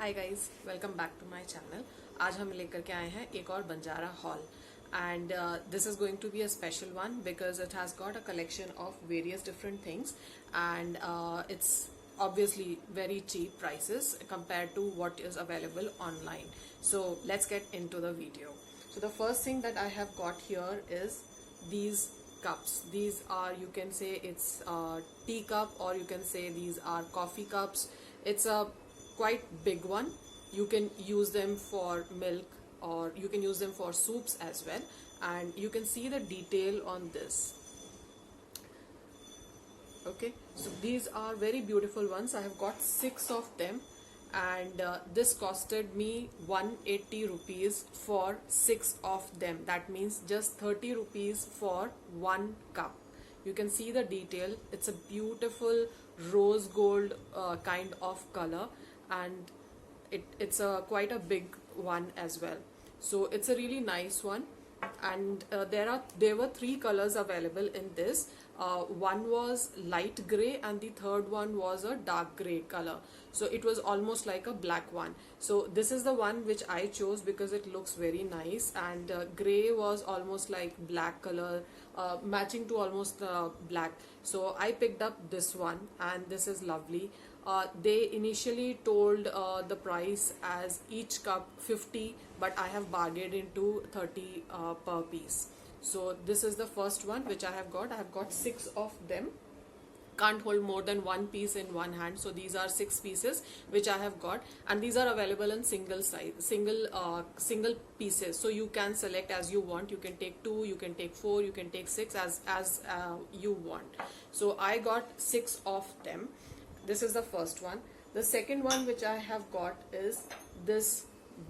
Hi guys, welcome back to my channel. आज हम लेकर के आए हैं एक और Banjara haul and this is going to be a special one because it has got a collection of various different things and it's obviously very cheap prices compared to what is available online. So let's get into the video. So the first thing that I have got here is these cups. These are, you can say it's a tea cup, or you can say these are coffee cups. It's a quite big one. You can use them for milk, or you can use them for soups as well, and you can see the detail on this. Okay, so these are very beautiful ones. I have got 6 of them, and this costed me 180 rupees for 6 of them. That means just 30 rupees for one cup. You can see the detail. It's a beautiful rose gold kind of color, and it's a quite a big one as well. So it's a really nice one, and there were 3 colors available in this. One was light gray and the third one was a dark gray color, so it was almost like a black one. So this is the one which I chose because it looks very nice, and gray was almost like black color, matching to almost black. So I picked up this one, and this is lovely. They initially told the price as each cup 50, but I have bargained into 30 per piece. So this is the first one which I have got. I have got 6 of them. Can't hold more than one piece in one hand, so these are 6 pieces which I have got, and these are available in single size, single pieces. So you can select as you want. You can take 2, you can take 4, you can take 6 as you want. So I got 6 of them. This is the first one. The second one which I have got is this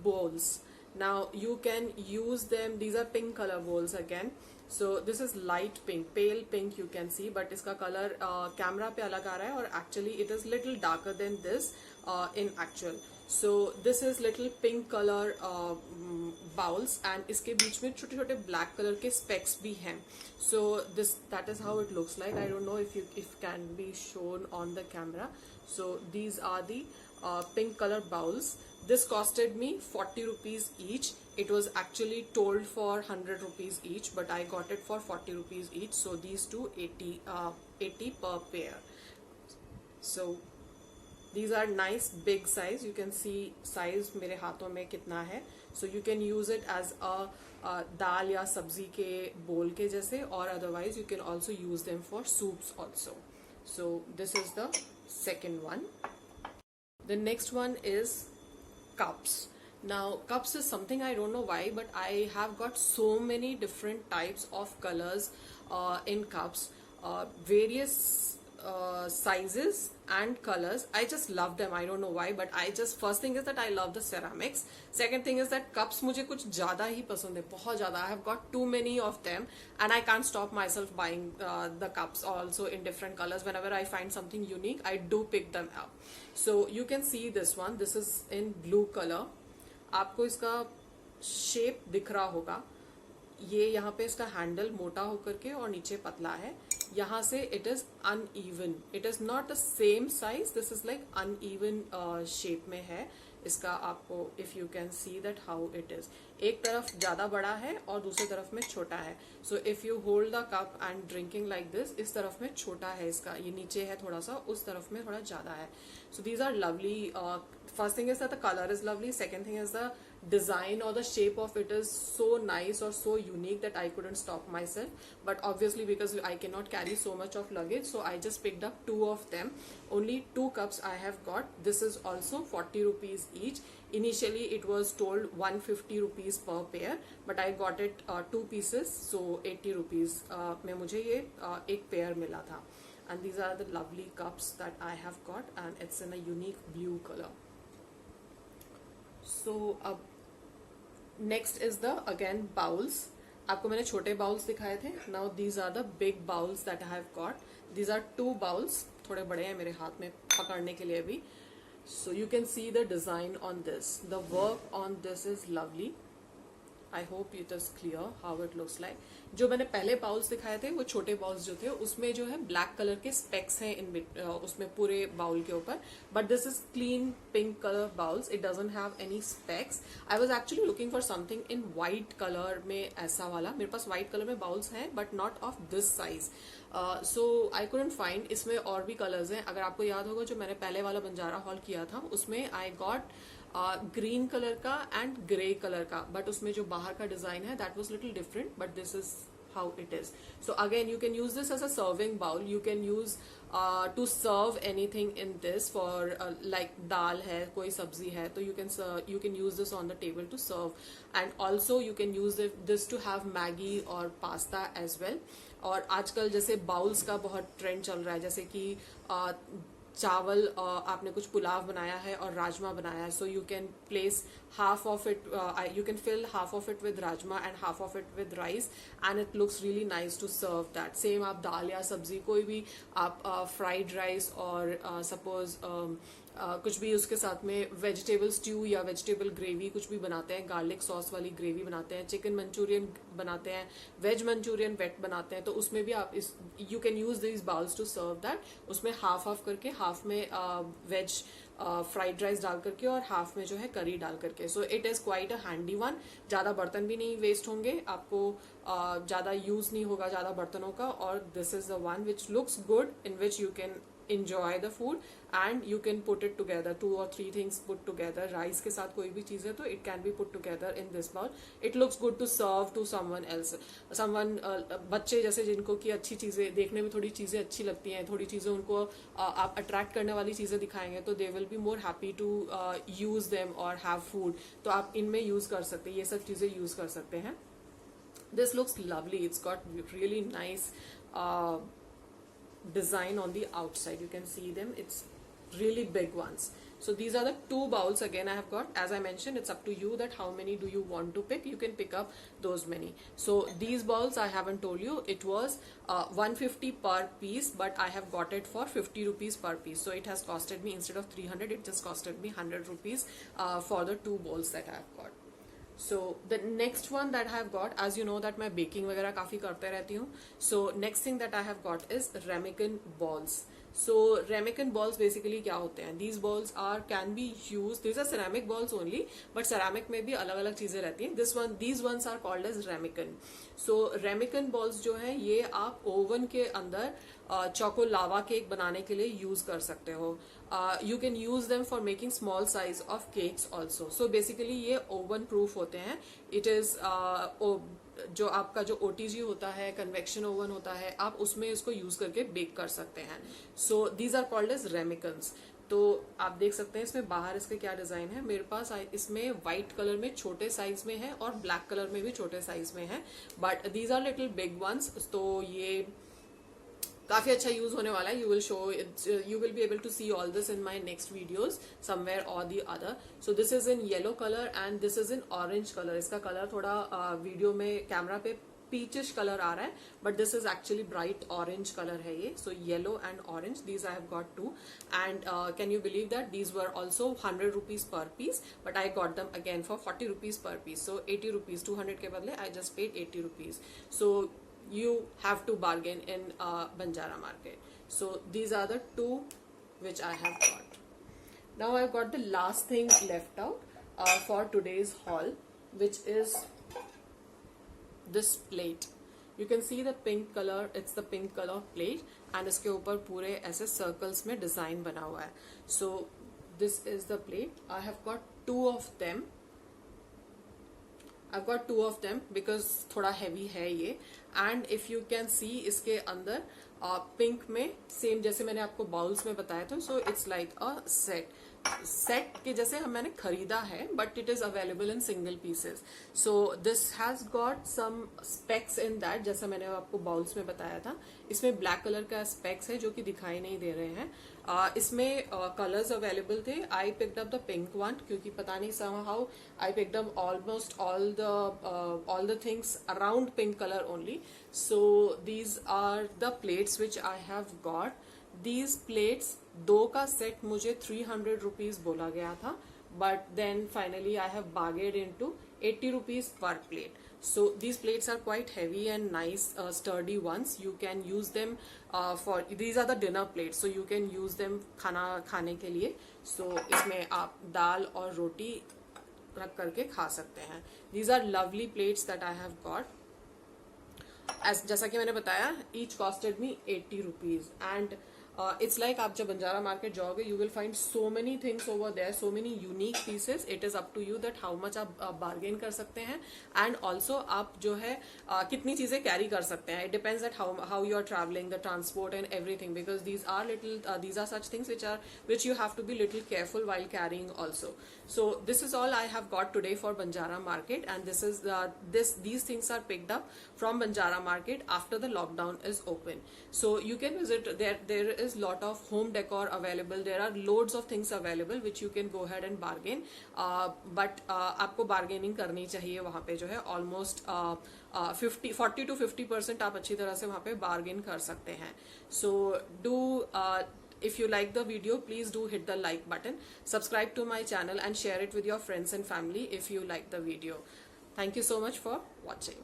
bowls. Now you can use them. These are pink color bowls again. So this is light pink, pale pink you can see, but इसका color camera पे अलग आ रहा है, और actually it is little darker than this in actual. So this is little pink color bowls, and इसके बीच में छोटे छोटे black color के specks भी हैं. So that is how it looks like. I don't know if can be shown on the camera. So these are the pink color bowls. This costed me 40 rupees each. It was actually told for 100 rupees each, but I got it for 40 rupees each. So these two 80 per pair. So these are nice big size. You can see size मेरे हाथों में कितना है. So you can use it as a दाल या सब्जी के बोल के जैसे, or otherwise you can also use them for soups also. So this is the second one. The next one is cups. Now cups is something I don't know why, but I have got so many different types of colors in cups, various sizes and colors. I just love them. I don't know why, but first thing is that I love the ceramics. Second thing is that cups मुझे कुछ ज़्यादा ही पसंद है, बहुत ज़्यादा. I have got too many of them, and I can't stop myself buying the cups also in different colors. Whenever I find something unique, I do pick them up. So you can see this one. This is in blue color. आपको इसका shape दिख रहा होगा. ये यहाँ पे इसका handle मोटा होकर के और नीचे पतला है. यहाँ से it is uneven. It is not the same size. This is like uneven shape में है इसका. आपको if you can see that how it is, एक तरफ ज्यादा बड़ा है और दूसरी तरफ में छोटा है. So if you hold the cup and drinking like this, इस तरफ में छोटा है इसका, ये नीचे है थोड़ा सा, उस तरफ में थोड़ा ज्यादा है. So these are lovely. First thing is that the color is lovely. Second thing is the design or the shape of it is so nice or so unique that I couldn't stop myself. But obviously because I cannot carry so much of luggage, so I just picked up 2 of them. Only 2 cups I have got. This is also 40 rupees each. Initially it was told 150 rupees per pair, but I got it 2 pieces, so 80 rupees में मुझे ये एक pair मिला था. And these are the lovely cups that I have got, and it's in a unique blue color. So next is the again bowls. आपको मैंने छोटे bowls दिखाए थे. Now these are the big bowls that I have got. These are 2 bowls. थोड़े बड़े हैं मेरे हाथ में पकड़ने के लिए भी. So you can see the design on this. The work on this is lovely. I hope it is clear how it looks like. जो मैंने पहले बाउल्स दिखाए थे वो छोटे बाउल्स जो थे उसमें जो है ब्लैक कलर के स्पेक्स हैं उसमें पूरे बाउल के ऊपर, but this is clean pink colour bowls. It doesn't have any specs. I was actually looking for something in white colour में, ऐसा वाला. मेरे पास व्हाइट कलर में बाउल्स हैं but not of this size. So I couldn't find. इसमें और भी colours हैं. अगर आपको याद होगा जो मैंने पहले वाला बंजारा हॉल किया था उसमें आई गॉट ग्रीन कलर का एंड ग्रे कलर का, बट उसमें जो बाहर का डिजाइन है that was little different, but this is how it is. So again you can use this as a serving bowl. You can use to serve anything in this for like dal hai, koi sabzi hai, तो you can use this on the table to serve. And also you can use this to have Maggi or pasta as well. और आजकल जैसे bowls का बहुत trend चल रहा है, जैसे कि चावल आपने कुछ पुलाव बनाया है और राजमा बनाया है, so you can place half of it, you can fill half of it with rajma and half of it with rice and it looks really nice to serve that. Same आप दाल या सब्जी कोई भी आप फ्राइड राइस और suppose कुछ भी उसके साथ में वेजिटेबल स्ट्यू या वेजिटेबल ग्रेवी कुछ भी बनाते हैं, गार्लिक सॉस वाली ग्रेवी बनाते हैं, चिकन मंचूरियन बनाते हैं, वेज मंचूरियन वेट बनाते हैं, तो उसमें भी आप इस you can use this bowls to serve that. उसमें हाफ हाफ करके, हाफ में वेज फ्राइड राइस डाल करके और हाफ में जो है करी डाल करके. So it is quite a handy one. ज्यादा बर्तन भी नहीं वेस्ट होंगे, आपको ज्यादा यूज नहीं होगा ज्यादा बर्तनों का. और this is the one which looks good in which you can enjoy the food and you can put it together, 2 or 3 things put together. Rice के साथ कोई भी चीज है तो it can be put together in this bowl. It looks good to serve to someone else. बच्चे जैसे जिनको की अच्छी चीजें देखने में, थोड़ी चीजें अच्छी लगती हैं, थोड़ी चीजें उनको आप अट्रैक्ट करने वाली चीजें दिखाएंगे तो they will be more happy to use them or have food. तो आप इनमें यूज कर सकते हैं, ये सब चीजें यूज कर सकते हैं. This looks lovely. It's got really nice design on the outside. You can see them. It's really big ones. So these are the 2 bowls again I have got. As I mentioned, it's up to you that how many do you want to pick. You can pick up those many. So these bowls I haven't told you. It was 150 per piece, but I have got it for 50 rupees per piece. So it has costed me, instead of 300, it just costed me 100 rupees for the 2 bowls that I have got. So the next one that I have got, as you know that मैं baking वगैरह काफी करते रहती हूँ. So next thing that I have got is ramekin balls. So ramekin balls basically क्या होते हैं? These balls can be used. These are ceramic balls only, but ceramic में भी अलग अलग चीजें रहती हैं. These ones are called as ramekin. So ramekin balls जो है ये आप ओवन के अंदर चोको लावा केक बनाने के लिए यूज कर सकते हो. You can use them for making small size of cakes also. So basically ये oven proof होते हैं. It is जो आपका जो OTG होता है, कन्वेक्शन ओवन होता है, आप उसमें इसको यूज करके बेक कर सकते हैं. So these are called as ramekins. तो आप देख सकते हैं इसमें बाहर इसके क्या डिजाइन है. मेरे पास इसमें व्हाइट कलर में छोटे साइज में है और ब्लैक कलर में भी छोटे साइज में है, but these are little big ones. तो ये काफी अच्छा यूज होने वाला है. You will be able to see all this in my next videos somewhere or the other. So this is in yellow color and this is in orange color. इसका colour थोड़ा video में camera पे peachish colour आ रहा है, but this is actually bright orange color है ये. So yellow and orange, these I have got 2. And can you believe that these were also 100 rupees per piece, but I got them again for 40 rupees per piece. So 80 rupees, 200 के बदले I just paid 80 rupees. So you have to bargain in Banjara market. So these are the 2 which I have got. Now I've got the last thing left out for today's haul, which is this plate. You can see the pink color. It's the pink color plate and इसके ऊपर पूरे ऐसे circles में design बना हुआ है. So this is the plate. I have got 2 of them. I've got 2 of them because थोड़ा heavy है ये. And if you can see इसके अंदर पिंक में सेम जैसे मैंने आपको बाउल्स में बताया था. So it's like a set के जैसे मैंने खरीदा है, but it is available in single pieces. So this has got some specs in that, जैसा मैंने आपको बाउल्स में बताया था. इसमें ब्लैक कलर का स्पेक्स है जो कि दिखाई नहीं दे रहे हैं. इसमें कलर्स अवेलेबल थे. I picked up the pink one क्योंकि पता नहीं somehow I picked up almost all the things around pink color only. So these are the plates which I have got. These plates 2 का set मुझे 300 rupees बोला गया था, but then finally I have bargained into 80 rupees per plate. So these plates are quite heavy and nice, sturdy ones. You can use them for, these are the dinner plates, so you can use them खाना खाने के लिए. So इसमें आप दाल और रोटी रख करके खा सकते हैं. These are lovely plates that I have got. जैसा कि मैंने बताया, each costed me 80 rupees, and it's like आप जब बंजारा मार्केट जाओगे, you will find so many things over there, so many unique pieces. It is up to you that how much आप bargain कर सकते हैं, and also आप जो है कितनी चीजें carry कर सकते हैं. It depends that how you are traveling, the transport and everything, because these are such things which you have to be little careful while carrying also. So this is all I have got today for Banjara Market, and these things are picked up from Banjara Market after the lockdown is open. So you can visit there. There is lot of home decor available. There are loads of things available which you can go ahead and bargain. But आपको bargaining करनी चाहिए वहाँ पे जो है almost 40 to 50% आप अच्छी तरह से वहाँ पे bargain कर सकते हैं. So if you like the video, please do hit the like button, subscribe to my channel and share it with your friends and family if you like the video. Thank you so much for watching.